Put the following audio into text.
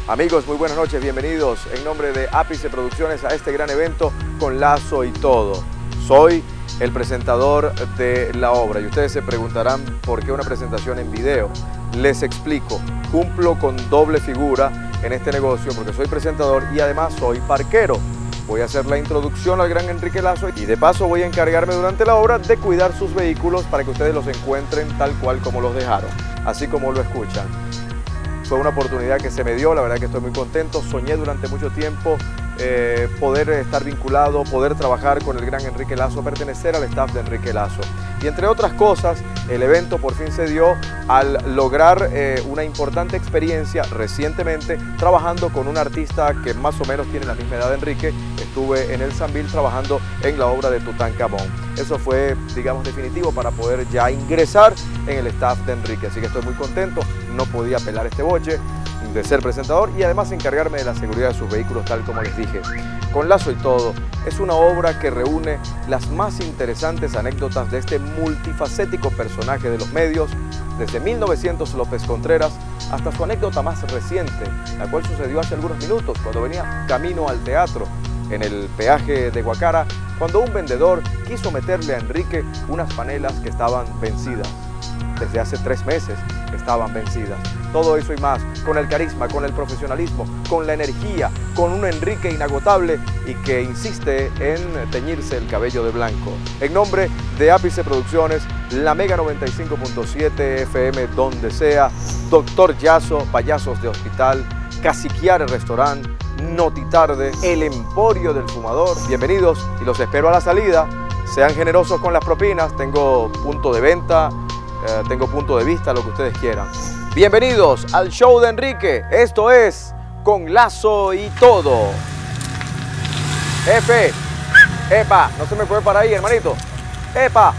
Amigos, muy buenas noches, bienvenidos en nombre de Ápice Producciones a este gran evento con Lazo y todo. Soy el presentador de la obra y ustedes se preguntarán por qué una presentación en video. Les explico, cumplo con doble figura en este negocio porque soy presentador y además soy parquero. Voy a hacer la introducción al gran Enrique Lazo y de paso voy a encargarme durante la obra de cuidar sus vehículos para que ustedes los encuentren tal cual como los dejaron, así como lo escuchan. Fue una oportunidad que se me dio, la verdad que estoy muy contento. Soñé durante mucho tiempo poder estar vinculado, poder trabajar con el gran Enrique Lazo, pertenecer al staff de Enrique Lazo. Y entre otras cosas, el evento por fin se dio al lograr una importante experiencia recientemente trabajando con un artista que más o menos tiene la misma edad de Enrique. Estuve en el Sambil trabajando en la obra de Tutankamón. Eso fue, digamos, definitivo para poder ya ingresar en el staff de Enrique. Así que estoy muy contento, no podía pelar este boche de ser presentador y además encargarme de la seguridad de sus vehículos tal como les dije. Con Lazo y todo, es una obra que reúne las más interesantes anécdotas de este multifacético personaje de los medios, desde 1900 López Contreras hasta su anécdota más reciente, la cual sucedió hace algunos minutos cuando venía camino al teatro en el peaje de Guacara, cuando un vendedor quiso meterle a Enrique unas panelas que estaban vencidas. Desde hace 3 meses estaban vencidas. Todo eso y más, con el carisma, con el profesionalismo, con la energía, con un Enrique inagotable y que insiste en teñirse el cabello de blanco. En nombre de Ápice Producciones, la Mega 95.7 FM donde sea, Doctor Yazo, Payasos de Hospital, Caciquiare Restaurant, Notitarde, El Emporio del Fumador. Bienvenidos y los espero a la salida. Sean generosos con las propinas, tengo punto de venta, tengo punto de vista, lo que ustedes quieran. Bienvenidos al show de Enrique. Esto es Con Lazo y Todo. Epa, no se me fue para ahí, hermanito. Epa.